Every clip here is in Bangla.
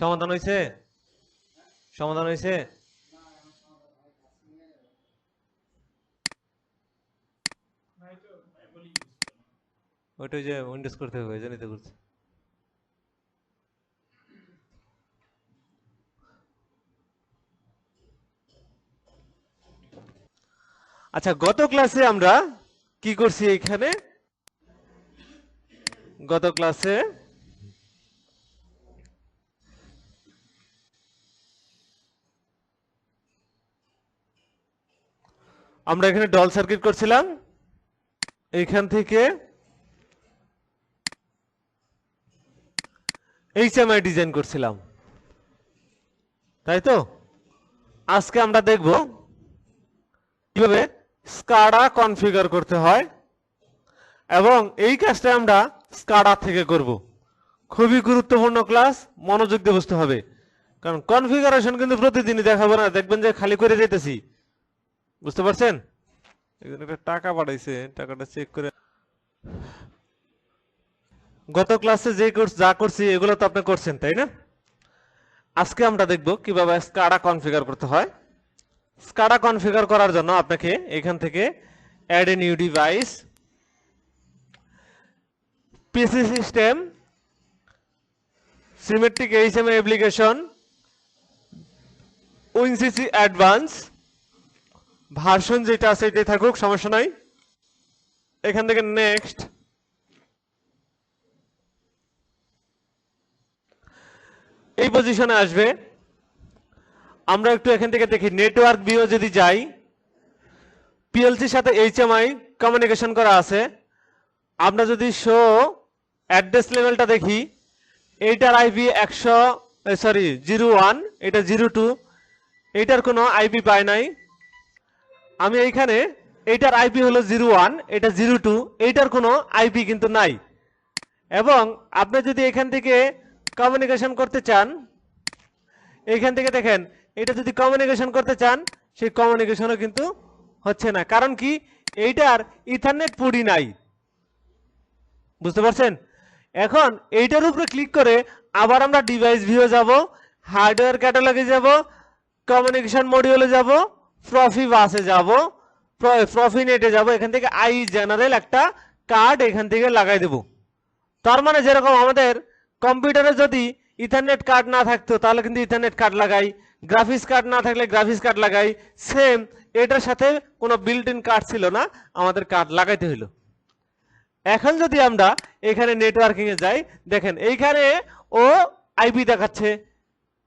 সমাধান হয়েছে? সমাধান হয়েছে? ওইটা যে উইন্ডোজ করতে হবে, এই জন্যই তো করছে। আচ্ছা, গত ক্লাসে আমরা কি করছি? এখানে গত ক্লাসে আমরা এখানে ডল সার্কিট করছিলাম, এইখান থেকে এইচএমআই ডিজাইন করছিলাম, তাই তো? আজকে আমরা দেখব কিভাবে স্কাডা কনফিগার করতে হয়, এবং এই কাজটা আমরা স্কাডা থেকে করব। খুবই গুরুত্বপূর্ণ ক্লাস, মনোযোগ দিয়ে বুঝতে হবে, কারণ কনফিগারেশন কিন্তু প্রতিদিনই দেখাবো না, দেখবেন যে খালি করে যেতেছি। বুঝতে পারছেন? এখানে একটা টাকা পাঠাইছে, টাকাটা চেক করে। গত ক্লাসে যে যা করছি এগুলো তো আপনি করছেন, তাই না? আজকে আমরা দেখব কিভাবে স্কাডা কনফিগার করতে হয়। স্কাডা কনফিগার করার জন্য আপনাকে এখান থেকে add a new device, PC system, SIMATIC HMI application, WinCC advanced version যেটা আছে এটাই থাকুক, সমস্যা নাই। এখান থেকে নেক্সট, এই পজিশনে আসবে। আমরা একটু এখান থেকে দেখি নেটওয়ার্ক ভিউ যদি যাই, পিএলসির সাথে এইচএমআই কমিউনিকেশন করা আছে। আমরা যদি শো অ্যাড্রেস লেভেলটা দেখি, এইটার আইপি 01, এটা 02, এইটার কোনো আইপি পায় নাই। আমি এইখানে এইটার আইপি হলো 01, এটা 02, এইটার কোনো আইপি কিন্তু নাই। এবং আপনি যদি এখান থেকে কমিউনিকেশন করতে চান, এইখান থেকে দেখেন, এটা যদি কমিউনিকেশন করতে চান, সেই কমিউনিকেশনও কিন্তু হচ্ছে না। কারণ কি? এইটার ইথারনেট পুরি নাই। বুঝতে পারছেন? এখন এইটার উপরে ক্লিক করে আবার আমরা ডিভাইস ভিউ যাব, হার্ডওয়্যার ক্যাটালগে যাব, কমিউনিকেশন মডিউলে যাব, প্রফি বাসে যাব, প্রফি নেটে যাব। এখান থেকে আই জেনারেল একটা কার্ড এখান থেকে লাগাই দেব। তার মানে যেরকম আমাদের কম্পিউটারে যদি ইথারনেট কার্ড না থাকতো তাহলে কিন্তু ইথারনেট কার্ড লাগাই, গ্রাফিক্স কার্ড না থাকলে গ্রাফিক্স কার্ড লাগাই, সেম এটার সাথে কোনো বিল্ট ইন কার্ড ছিল না, আমাদের কার্ড লাগাইতে হইলো। এখন যদি আমরা এখানে নেটওয়ার্কিং এ যাই, দেখেন এইখানে ও আইপি দেখাচ্ছে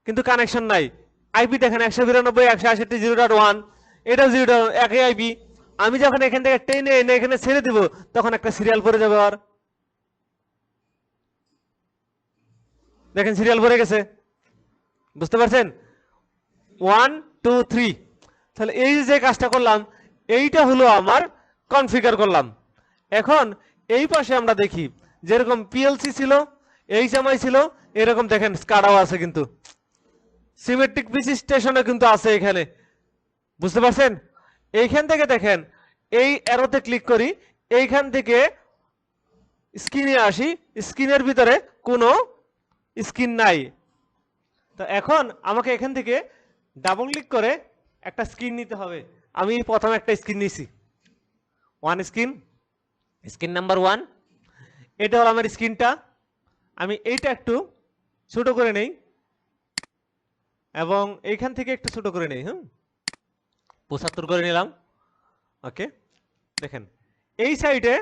কিন্তু কানেকশন নাই। আইপি দেখেন 192.168.0.1, এটাও 0, একই আইপি। আমি যখন এখান থেকে টেনে এনে এখানে ছেড়ে দিব, তখন একটা সিরিয়াল পড়ে যাবে। আর দেখেন সিরিয়াল ভরে গেছে। বুঝতে পারছেন? 1 2 3। তাহলে এই যে কাজটা করলাম, এইটা হলো আমার কনফিগার করলাম। এখন এই পাশে আমরা দেখি, যেরকম পিএলসি ছিল, এইচএমআই ছিল, এরকম দেখেন স্কাডাও আছে, কিন্তু সিমেট্রিক পিসি স্টেশনে কিন্তু আছে এখানে। বুঝতে পারছেন? এইখান থেকে দেখেন, এই অ্যারোতে ক্লিক করি, এইখান থেকে স্ক্রিনে আসি, স্ক্রিনের ভিতরে কোনো স্ক্রিন নাই। তো এখন আমাকে এখান থেকে ডাবল ক্লিক করে একটা স্ক্রিন নিতে হবে। আমি প্রথমে একটা স্ক্রিন নিছি, ওয়ান স্ক্রিন, স্ক্রিন নাম্বার 1। এটা হলো আমার স্ক্রিনটা। আমি এইটা একটু ছোট করে নেই এবং এইখান থেকে একটু ছোট করে নেই। 75 করে নিলাম। ওকে, দেখেন এই সাইডে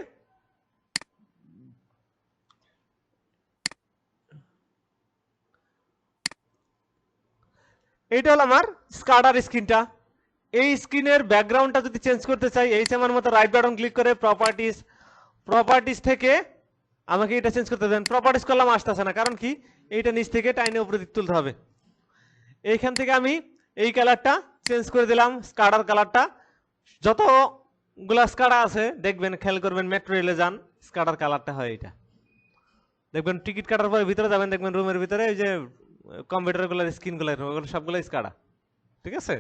এইটা হলো আমার স্কাডার স্ক্রিনটা। এই স্ক্রিনের ব্যাকগ্রাউন্ডটা যদি চেঞ্জ করতে চাই, এইচএমআর মতো রাইট বাটন ক্লিক করে প্রপার্টিজ থেকে আমাকে এটা চেঞ্জ করতে দেন। প্রপার্টিজ করলাম, আসতেছে না, কারণ কি? এইটা নিচ থেকে টাইনে উপরে তুলতে হবে। এইখান থেকে আমি এই কালারটা চেঞ্জ করে দিলাম, স্কাডার কালারটা। যতগুলা স্কাডা আছে দেখবেন, খেয়াল করবেন, মেট্রো রেলে যান, স্কাডার কালারটা হয় এটা। দেখবেন টিকিট কাটার পরে ভিতরে যাবেন, দেখবেন রুমের ভিতরে এই যে কম্পিউটারগুলোর স্ক্রিনগুলো সবগুলো স্কাডা, ঠিক আছে?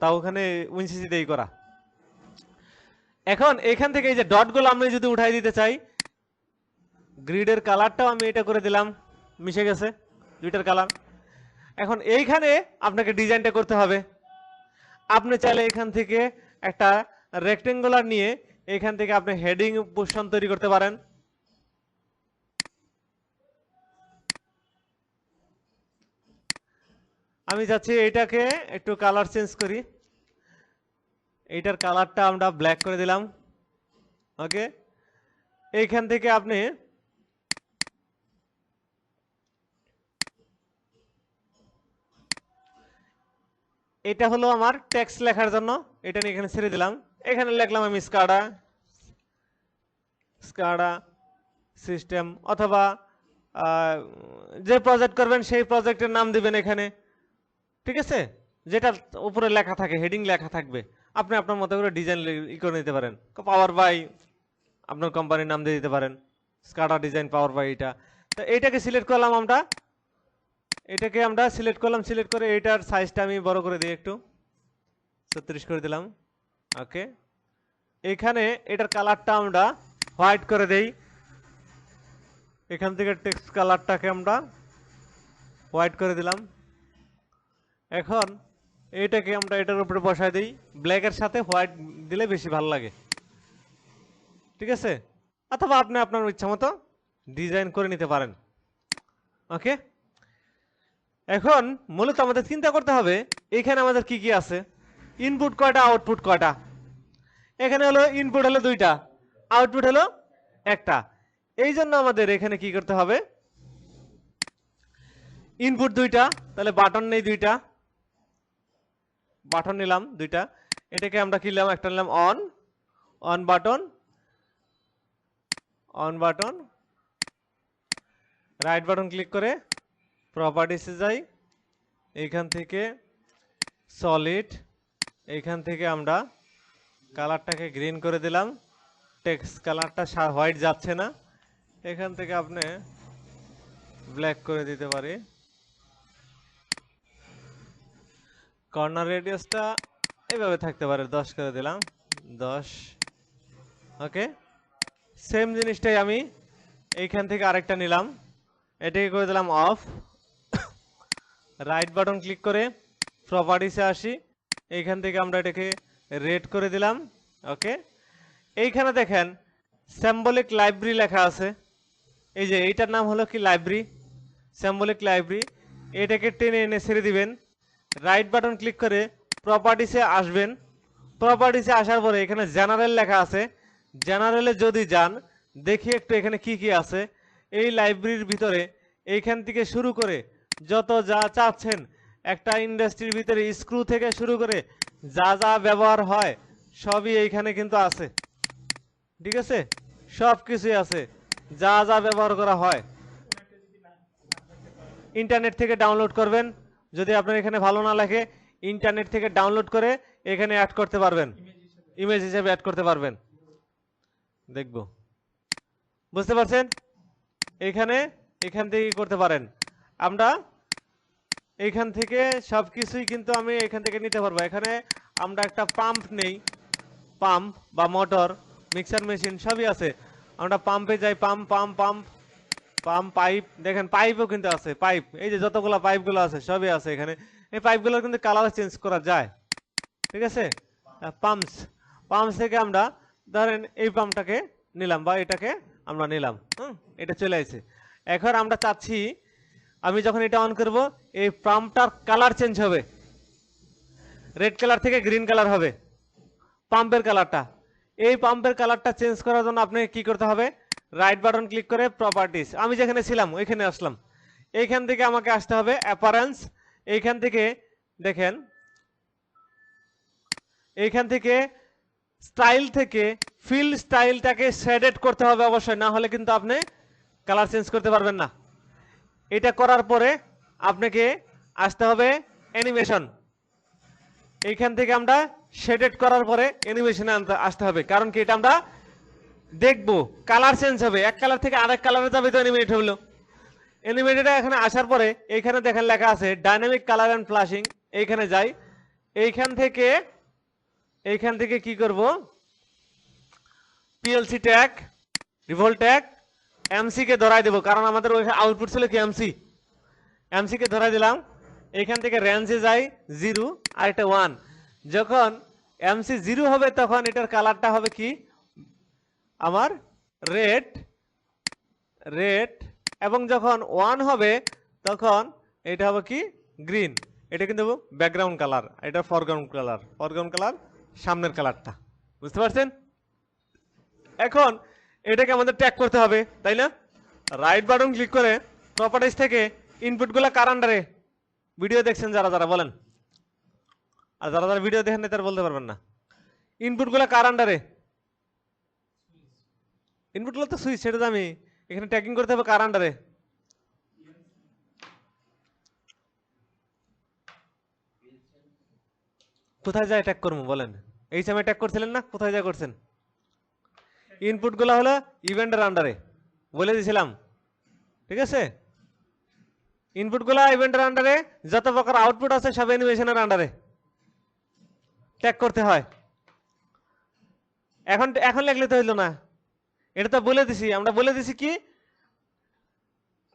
তাও ওখানে উইনসিসি দিয়েই করা। এখন এখান থেকে এই যে ডটগুলো আমি যদি উঠাই দিতে চাই, গ্রিডের কালারটাও আমি এটা করে দিলাম, মিশে গেছে। দুইটার কালার। এখন এইখানে আপনাকে ডিজাইনটা করতে হবে। আপনি চাইলে এখান থেকে একটা রেক্টেঙ্গুলার নিয়ে এখান থেকে আপনি হেডিং পোর্শন তৈরি করতে পারেন। আমি চাচ্ছি এটাকে একটু কালার চেঞ্জ করি, এইটার কালারটা আমরা ব্ল্যাক করে দিলাম। ওকে, এইখান থেকে আপনি এটা হলো আমার টেক্সট লেখার জন্য, এটা নিয়ে এখানে ছেড়ে দিলাম। এখানে লিখলাম আমি স্কাডা স্কাডা সিস্টেম, অথবা যে প্রজেক্ট করবেন সেই প্রজেক্টের নাম দিবেন এখানে। ঠিক আছে, যেটা উপরে লেখা থাকে, হেডিং লেখা থাকবে, আপনি আপনার মতো করে ডিজাইন ই করে নিতে পারেন। পাওয়ার বাই আপনার কোম্পানির নাম দিয়ে দিতে পারেন, স্কাডা ডিজাইন পাওয়ার বাই এটা। তো এইটাকে সিলেক্ট করলাম আমরা, এটাকে আমরা সিলেক্ট করলাম, সিলেক্ট করে এইটার সাইজটা আমি বড় করে দিই, একটু 36 করে দিলাম। ওকে, এখানে এটার কালারটা আমরা হোয়াইট করে দেই, এখান থেকে টেক্সট কালারটাকে আমরা হোয়াইট করে দিলাম। এখন এইটাকে আমরা এটার উপরে বসায় দিই, ব্ল্যাকের সাথে হোয়াইট দিলে বেশি ভালো লাগে। ঠিক আছে, অথবা আপনি আপনার ইচ্ছা মতো ডিজাইন করে নিতে পারেন। ওকে, এখন মূলত আমাদের চিন্তা করতে হবে এখানে আমাদের কি কি আছে, ইনপুট কয়টা, আউটপুট কয়টা। এখানে হলো ইনপুট হলো 2টা, আউটপুট হলো 1টা। এই জন্য আমাদের এখানে কি করতে হবে, ইনপুট 2টা, তাহলে বাটন নেই 2টা, বাটন নিলাম 2টা। এটাকে আমরা কি নিলাম, একটা নিলাম on, on button, on button, right button click করে প্রপার্টিসে যাই, এইখান থেকে সলিড, এইখান থেকে আমরা কালারটাকে গ্রিন করে দিলাম, টেক্সট কালারটা হোয়াইট যাচ্ছে না, এখান থেকে আপনি ব্ল্যাক করে দিতে পারি। কর্নার রেডিয়াসটা এইভাবে থাকতে পারে, 10 করে দিলাম, 10। ওকে, সেম জিনিসটাই আমি এইখান থেকে আরেকটা নিলাম, এটাকে করে দিলাম অফ, রাইট বাটন ক্লিক করে প্রপার্টিসে আসি, এইখান থেকে আমরা এটাকে রেড করে দিলাম। ওকে, এইখানে দেখেন সিম্বলিক লাইব্রেরি লেখা আছে, এই যে এইটার নাম হলো কি লাইব্রেরি, সিম্বলিক লাইব্রেরি। এটাকে টেনে এনে ছেড়ে দিবেন, রাইট বাটন ক্লিক করে প্রপার্টিসে আসবেন। প্রপার্টিসে আসার পরে এখানে জেনারেল লেখা আছে, জেনারেলে যদি যান দেখি একটু এখানে কি কি আছে। এই লাইব্রেরির ভিতরে এইখান থেকে শুরু করে যত যা চাচ্ছেন, একটা ইন্ডাস্ট্রির ভিতরে স্ক্রু থেকে শুরু করে যা যা ব্যবহার হয় সবই এইখানে কিন্তু আছে। ঠিক আছে, সব কিছুই আছে, যা যা ব্যবহার করা হয়। ইন্টারনেট থেকে ডাউনলোড করবেন, যদি আপনার এখানে ভালো না লাগে ইন্টারনেট থেকে ডাউনলোড করে এখানে অ্যাড করতে পারবেন, ইমেজ হিসেবে অ্যাড করতে পারবেন। দেখব, বুঝতে পারছেন? এখান থেকে করতে পারেন। আমরা এইখান থেকে সবকিছুই কিন্তু আমি এখান থেকে নিতে পারবো। এখানে আমরা একটা পাম্প নেই, পাম্প বা মোটর, মিক্সার মেশিন সবই আছে। আমরা পাম্পে যাই, pump pump pump pump, pipe, দেখেন পাইপও কিন্তু আছে, পাইপ, এই যে যতগুলো পাইপগুলো আছে সবই আছে এখানে। এই পাইপগুলোর কিন্তু কালার চেঞ্জ করা যায়। ঠিক আছে, পাম্পস, পাম্পস থেকে আমরা ধরেন এই পাম্পটাকে নিলাম বা এটাকে আমরা নিলাম, এটা চলে আসছে। এখন আমরা চাচ্ছি আমি যখন এটা অন করব এই পাম্পটার কালার চেঞ্জ হবে, রেড কালার থেকে গ্রিন কালার হবে পাম্পের কালারটা। এই পাম্পের কালারটা চেঞ্জ করার জন্য আপনাকে কি করতে হবে, রাইট বাটন ক্লিক করে প্রপার্টিজ, আমি যেখানে ছিলাম ওইখানে আসলাম। এইখান থেকে আমাকে আসতে হবে অ্যাপারেন্স, এইখান থেকে দেখেন, এইখান থেকে স্টাইল থেকে ফিল স্টাইলটাকে শেডেড করতে হবে অবশ্যই, না হলে কিন্তু আপনি কালার চেঞ্জ করতে পারবেন না। এটা করার পরে আপনাকে আসতে হবে অ্যানিমেশন, এইখান থেকে আমরা শেডেড করার পরে অ্যানিমেশনে আসতে হবে, কারণ কি এটা আমরা দেখবো কালার চেঞ্জ হবে, এক কালার থেকে আরেক কালারে যাবে তো অ্যানিমেট হলো। অ্যানিমেটেড এখানে আসার পরে এইখানে দেখেন লেখা আছে ডাইনামিক কালার এন্ড ফ্ল্যাশিং, এইখানে যাই, এইখান থেকে কি করব, পিএলসি ট্যাগ, রিভোল্ট ট্যাগ, এমসি কে ধরাই দেব, কারণ আমাদের ওই আউটপুট ছিল কি এমসি, এমসি কে ধরাই দিলাম, এখান থেকে রেঞ্জে যাই 0 আর এটা 1। যখন এমসি 0 হবে তখন এটার কালারটা হবে কি আমার রেড রেড, এবং যখন 1 হবে তখন এটা হবে কি গ্রিন। এটা কিন্তু ব্যাকগ্রাউন্ড কালার, এটা ফরগ্রাউন্ড কালার, ফরগ্রাউন্ড কালার সামনের কালারটা, বুঝতে পারছেন? এখন এটাকে আমাদের ট্যাগ করতে হবে, তাই না? রাইট বাটন ক্লিক করে প্রপার্টিজ থেকে ইনপুটগুলো কার আন্ডারে? ভিডিও দেখছেন যারা যারা বলেন, আর যারা যারা ভিডিও দেখেন তারা বলতে পারবেন না। ইনপুটগুলো কার আন্ডারে? ইনপুটগুলো তো সুইচ, সেটা তো আমি এখানে ট্যাগিং করতে হবে কার আন্ডারে? কোথায় যায় ট্যাগ করবো বলেন? এই সময় ট্যাগ করছিলেন না, কোথায় যায় করছেন? ইনপুটগুলো হলো ইভেন্টের আন্ডারে, বলে দিয়েছিলাম, ঠিক আছে? ইনপুটগুলো ইভেন্টের আন্ডারে, যত প্রকার আউটপুট আছে সব অ্যানিমেশনের আন্ডারে ট্যাগ করতে হয়। এখন এখন লিখলে তো হইলো না, এটা তো বলে দিছি, আমরা বলে দিছি কি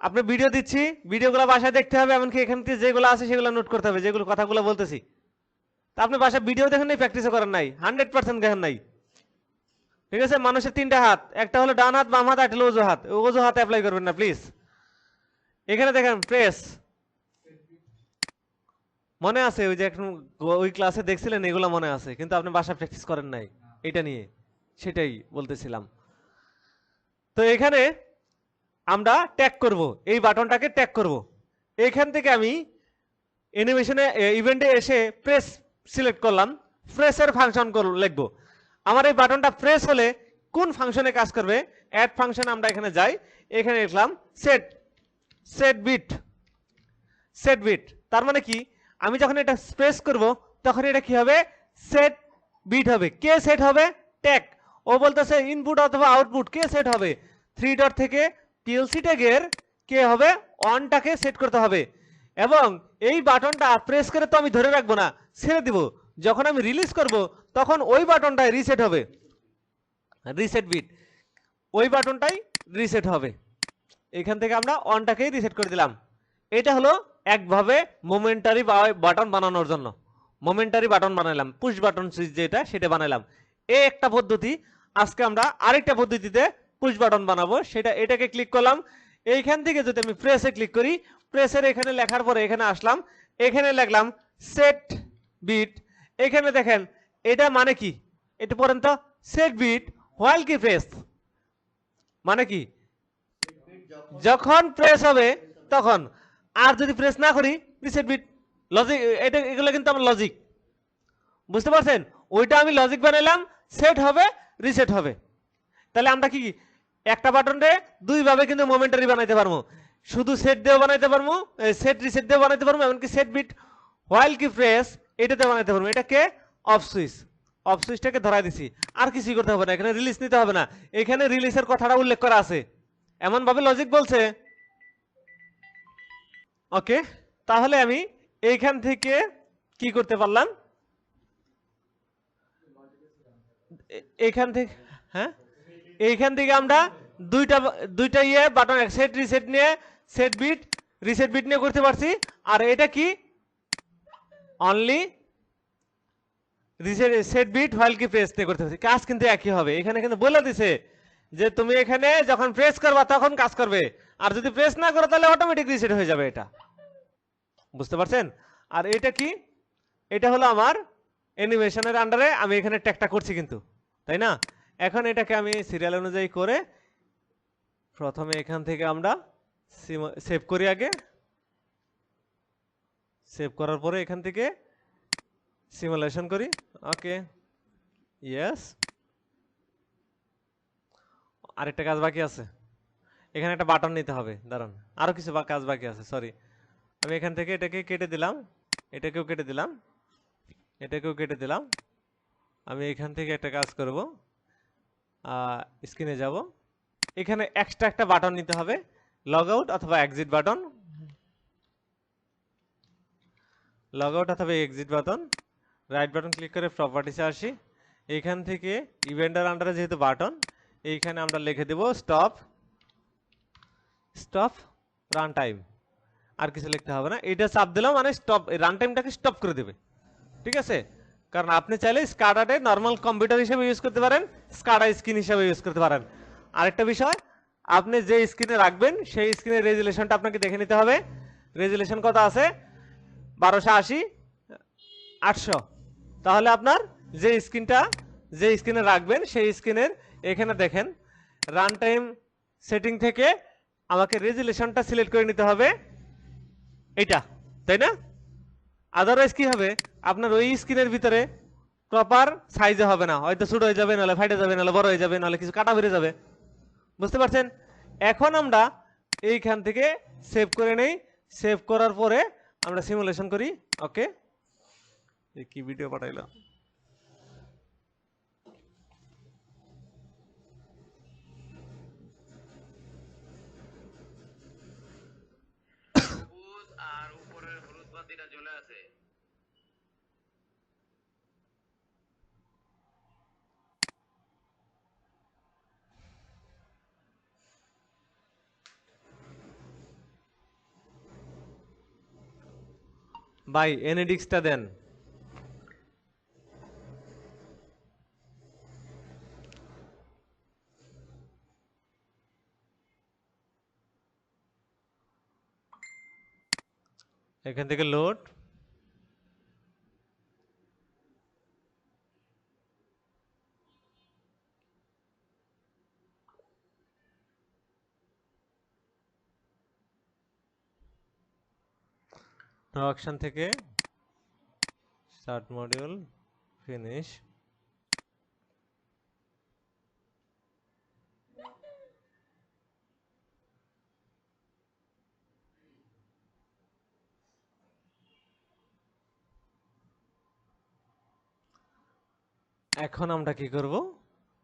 আপনি ভিডিও দিচ্ছি, ভিডিওগুলো বাসায় দেখতে হবে, এমনকি এখান থেকে যেগুলো আছে সেগুলো নোট করতে হবে, যেগুলো কথাগুলো বলতেছি। তা আপনি বাসায় ভিডিও দেখেন নাই, প্র্যাকটিসও করেন নাই, 100% দেখেন নাই, ঠিক আছে? মানুষের 3টা হাত, একটা হলো ডান হাত, বাম হাত, একটা হলো অজু হাত। অজু হাতে অ্যাপ্লাই করবেন না প্লিজ। এখানে দেখেন প্রেস, মনে আছে ওই যে এখন ওই ক্লাসে দেখছিলেন, এগুলো মনে আছে, কিন্তু আপনি বাসায় প্র্যাকটিস করেন নাই এটা নিয়ে, সেটাই বলতেছিলাম। তো এখানে আমরা ট্যাগ করব, এই বাটনটাকে ট্যাগ করব। এখান থেকে আমি অ্যানিমেশনে ইভেন্টে এসে প্রেস সিলেক্ট করলাম, প্রেসের ফাংশন লিখবো। আমার এই বাটনটা প্রেস হলে কোন ফাংশনে কাজ করবে? অ্যাড ফাংশন আমরা এখানে যাই, এখানে লিখলাম set set bit set bit. তার মানে কি আমি যখন এটা প্রেস করব তখন এটা কি হবে? সেট বিট হবে। কে সেট হবে? ট্যাগ। ও বলতেছে ইনপুট অথবা আউটপুট কে সেট হবে? 3 ডট থেকে পিএলসি ট্যাগের কে হবে? অনটাকে সেট করতে হবে। এবং এই বাটনটা প্রেস করে তো আমি ধরে রাখবো না, ছেড়ে দিব। যখন আমি রিলিজ করব তখন ওই বাটনটাই রিসেট হবে, রিসেট বিট, ওই বাটনটাই রিসেট হবে। এখান থেকে আমরা অনটাকেই রিসেট করে দিলাম। এটা হলো একভাবে মোমেন্টারি বাটন বানানোর জন্য, মোমেন্টারি বাটন বানাইলাম, পুশ বাটন সুইচ যেটা সেটা বানাইলাম। এই একটা পদ্ধতি। আজকে আমরা আরেকটা পদ্ধতিতে পুশ বাটন বানাবো, সেটা এটাকে ক্লিক করলাম। এইখান থেকে যদি আমি প্রেসে ক্লিক করি, প্রেসের এখানে লেখার পরে এখানে আসলাম, এখানে লিখলাম সেট বিট। এখানে দেখেন এটা মানে কি, এটা পড়েন তো, set bit while key press, মানে কি যখন প্রেস হবে তখন, আর যদি প্রেস না করি রিসেট বিট। লজিক এটা, এগুলো কিন্তু আমার লজিক, বুঝতে পারছেন? ওইটা আমি লজিক বানাইলাম, সেট হবে রিসেট হবে। তাহলে আমরা কি একটা বাটনে দুই ভাবে কিন্তু মোমেন্টারি বানাইতে পারবো, শুধু সেট দিয়েও বানাইতে পারবো, সেট রিসেট দিয়েও বানাইতে পারবো, এমনকি set bit while key press এটাতে বানাইতে পারবো। এটাকে অফ সুইচ, অফ সুইচটাকে ধরাই দিছি, আর কিছুই করতে হবে না, এখানে রিলিজ নিতে হবে না। এখানে রিলিজের কথাটা উল্লেখ করা আছে, এমন ভাবে লজিক বলছে। ওকে, তাহলে আমি এইখান থেকে কি করতে পারলাম, এইখান থেকে, হ্যাঁ এইখান থেকে আমরা দুইটা ইয়ে বাটন, সেট রিসেট নিয়ে, সেট বিট রিসেট বিট নিয়ে করতে পারছি। আর এটা কি only reset set bit while key press নিয়ে করতে পারছি। কাজ কিন্তু একই হবে। এখানে কিন্তু বলে দিছে যে তুমি এখানে যখন প্রেস করবা তখন কাজ করবে, আর যদি প্রেস না করো তাহলে অটোমেটিক রিসেট হয়ে যাবে। এটা বুঝতে পারছেন? আর এটা কি, এটা হলো আমার অ্যানিমেশনের আন্ডারে আমি এখানে ট্যাগটা করছি কিন্তু, তাই না? এখন এটাকে আমি সিরিয়াল অনুযায়ী করে প্রথমে এখান থেকে আমরা সেভ করি, আগে সেভ করার পরে এখান থেকে সিমুলেশন করি। ওকে, ইয়েস। আরেকটা কাজ বাকি আছে, এখানে একটা বাটন নিতে হবে, দাঁড়ান, আরো কিছু কাজ বাকি আছে, সরি। আমি এখান থেকে এটাকে কেটে দিলাম, এটাকেও কেটে দিলাম, এটাকেও কেটে দিলাম। আমি এখান থেকে একটা কাজ করব, স্ক্রিনে যাব, এখানে এক্সট্রা একটা বাটন নিতে হবে, লগ আউট অথবা এক্সিট বাটন, লগ আউট অথবা exit button. Right button click করে প্রপার্টিসে আসি, এইখান থেকে ইভেন্টের আন্ডারে যেহেতু বাটন, এইখানে আমরা লিখে দেব স্টপ, স্টপ রান টাইম। আর কিছু লিখতে হবে না, এটা চাপ দিলাম মানে স্টপ, রান টাইমটাকে স্টপ করে দেবে। ঠিক আছে, কারণ আপনি চাইলে স্কাডাতে নর্মাল কম্পিউটার হিসেবে ইউজ করতে পারেন, স্কাডা স্ক্রিন হিসেবে ইউজ করতে পারেন। আরেকটা বিষয়, আপনি যে স্ক্রিনে রাখবেন সেই স্ক্রিনের রেজুলেশনটা আপনাকে দেখে নিতে হবে। রেজুলেশন কত আছে? 1280 800। তাহলে আপনার যে স্ক্রিনে রাখবেন সেই স্ক্রিনের এখানে দেখেন রান টাইম সেটিং থেকে আমাকে রেজুলেশনটা সিলেক্ট করে নিতে হবে এটা, তাই না? আদারওয়াইজ কি হবে, আপনার ওই স্ক্রিনের ভিতরে প্রপার সাইজে হবে না, হয়তো ছোট হয়ে যাবে, নাহলে ফাইটে যাবে, নাহলে বড় হয়ে যাবে, নাহলে কিছু কাটা বেরিয়ে যাবে। বুঝতে পারছেন? এখন আমরা এইখান থেকে সেভ করে নেই, সেভ করার পরে আমরা সিমুলেশন করি। ওকে, কি ভিডিও পাঠাইলো? আর উপরের হলুদ বাতিটা জ্বলে আছে। ভাই এনএডিক্সটা দেন। এখান থেকে লোড, অপশন থেকে স্টার্ট মডিউল, ফিনিশ। এখন আমরা কি করব,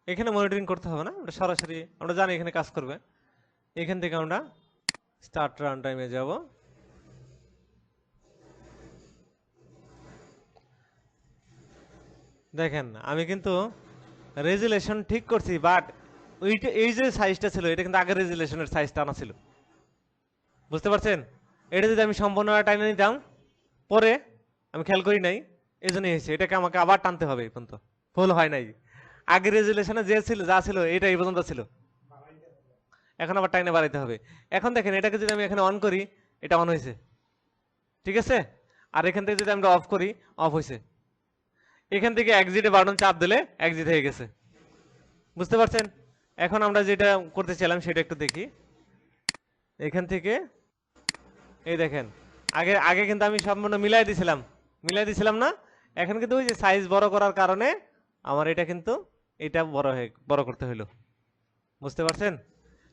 এখানে মনিটরিং করতে হবে না, আমরা সরাসরি আমরা জানি এখানে কাজ করবে। এখান থেকে আমরা স্টার্ট রান টাইমে যাব। দেখেন আমি কিন্তু রেজুলেশন ঠিক করছি, বাট ওইটা এই যে সাইজটা ছিল এটা কিন্তু আগের রেজুলেশনের সাইজটা আনা ছিল। বুঝতে পারছেন? এটা যদি আমি সম্পূর্ণ টাইনে নিতাম, পরে আমি খেয়াল করি নাই, এই জন্যই হয়েছে। এটাকে আমাকে আবার টানতে হবে, এই পর্যন্ত ফুল হয় নাই। আগের রেজুলেশনে যে ছিল যা ছিল এটা এই পর্যন্ত ছিল, এখন আবার টাইনে বাড়াইতে হবে। এখন দেখেন এটাকে যদি আমি এখানে অন করি, এটা অন হয়েছে, ঠিক আছে? আর এখান থেকে যদি আমরা অফ করি, অফ হয়েছে। এখান থেকে এক্সিটে বাটন চাপ দিলে এক্সিট হয়ে গেছে। বুঝতে পারছেন? এখন আমরা যেটা করতে চাইলাম সেটা একটু দেখি। এখান থেকে এই দেখেন আগে আগে কিন্তু আমি সম্পূর্ণ মিলাই দিছিলাম না? এখন কিন্তু ওই যে সাইজ বড় করার কারণে আমার এটা কিন্তু এটা বড় করতে হলো। বুঝতে পারছেন?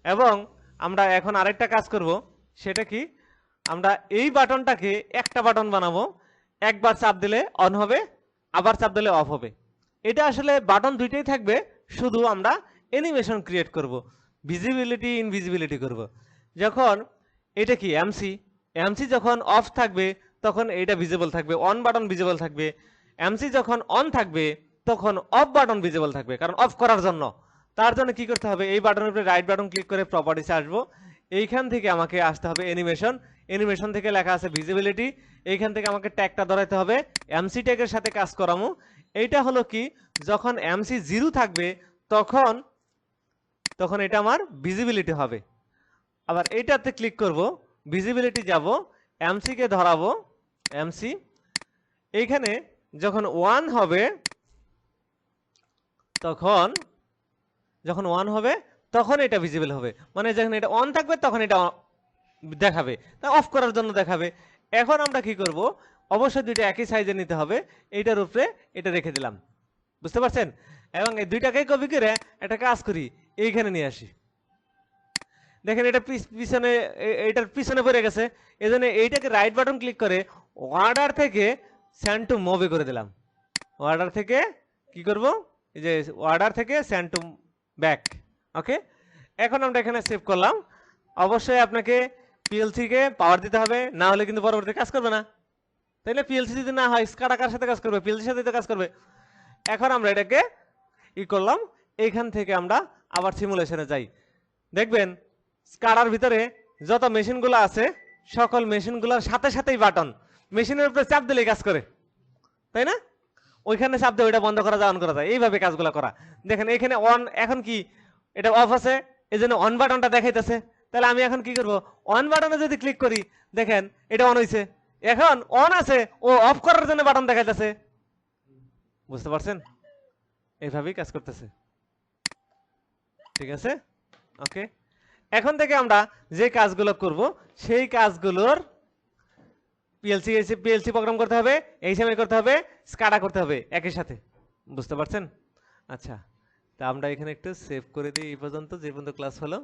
এবং আমরা এখন আরেকটা কাজ করব, সেটা কি, আমরা এই বাটনটাকে একটা বাটন বানাবো, একবার চাপ দিলে অন হবে, আবার চাপ দিলে অফ হবে। এটা আসলে বাটন দুইটাই থাকবে, শুধু আমরা অ্যানিমেশন ক্রিয়েট করব, ভিজিবিলিটি ইনভিজিবিলিটি করব। যখন এটা কি এমসি যখন অফ থাকবে তখন এটা ভিজিবল থাকবে, অন বাটন ভিজিবল থাকবে। এমসি যখন অন থাকবে তখন অফ বাটন ভিজিবল থাকবে, কারণ অফ করার জন্য। তার জন্য কি করতে হবে, এই বাটনের উপরে রাইট বাটন ক্লিক করে প্রপার্টিসে আসবো। এইখান থেকে আমাকে আসতে হবে অ্যানিমেশন থেকে লেখা আছে ভিজিবিলিটি। এইখান থেকে আমাকে ট্যাগটা ধরাইতে হবে, এমসি ট্যাগের সাথে কাজ করামু। এইটা হলো কি, যখন এমসি 0 থাকবে তখন এটা আমার ভিজিবিলিটি হবে। আবার এইটাতে ক্লিক করব, ভিজিবিলিটি যাব, এমসি কে ধরাবো, এমসি এইখানে যখন 1 হবে তখন এটা ভিজিবল হবে, মানে যখন এটা অন থাকবে তখন এটা দেখাবে, তা অফ করার জন্য দেখাবে। এখন আমরা কি করব, অবশ্যই দুইটা একই সাইজে নিতে হবে, এইটার উপরে এটা রেখে দিলাম। বুঝতে পারছেন? এবং এই দুইটাকেই কপি করে একটা কাজ করি, এইখানে নিয়ে আসি। দেখেন এটা পিছনে, এইটার পিছনে পড়ে গেছে, এজন্য এইটাকে রাইট বাটন ক্লিক করে অর্ডার থেকে সেন্ড টু মুভি করে দিলাম। অর্ডার থেকে কি করব, এই যে অর্ডার থেকে সেন্ড টু ব্যাক। ওকে, এখন আমরা এখানে সেভ করলাম। অবশ্যই আপনাকে পিএলসি কে পাওয়ার দিতে হবে, না হলে কিন্তু পরবর্তীতে কাজ করবে না, তাই না? পিএলসি যদি না হয় স্কাডা কার সাথে কাজ করবে? পিএলসির সাথে তো কাজ করবে। এখন আমরা এটাকে করলাম, এইখান থেকে আমরা আবার সিমুলেশনে যাই। দেখবেন স্কাডার ভিতরে যত মেশিনগুলো আছে সকল মেশিনগুলোর সাথে সাথেই বাটন, মেশিনের উপরে চাপ দিলেই কাজ করে, তাই না? ওইখানে চাপ দিয়ে ওইটা বন্ধ করা যায়, অন করা যায়, এইভাবে কাজগুলো করা। দেখেন এখানে অন, এখন কি এটা অফ আছে, এই জন্য অন বাটনটা দেখাইতেছে। তাহলে আমি এখন কি করব, অন বাটনে যদি ক্লিক করি, দেখেন এটা অন হয়েছে, এখন অন আছে, ও অফ করার জন্য বাটন দেখাইতেছে। বুঝতে পারছেন? এইভাবেই কাজ করতেছে। ঠিক আছে, ওকে। এখন থেকে আমরা যে কাজগুলো করব সেই কাজগুলোর পিএলসি প্রোগ্রাম করতে হবে, এইচএমআই করতে হবে, স্কাডা করতে হবে একই সাথে। বুঝতে পারছেন? আচ্ছা, তা আমরা এখানে একটু সেভ করে দিই এই পর্যন্ত, যে পর্যন্ত ক্লাস হলো।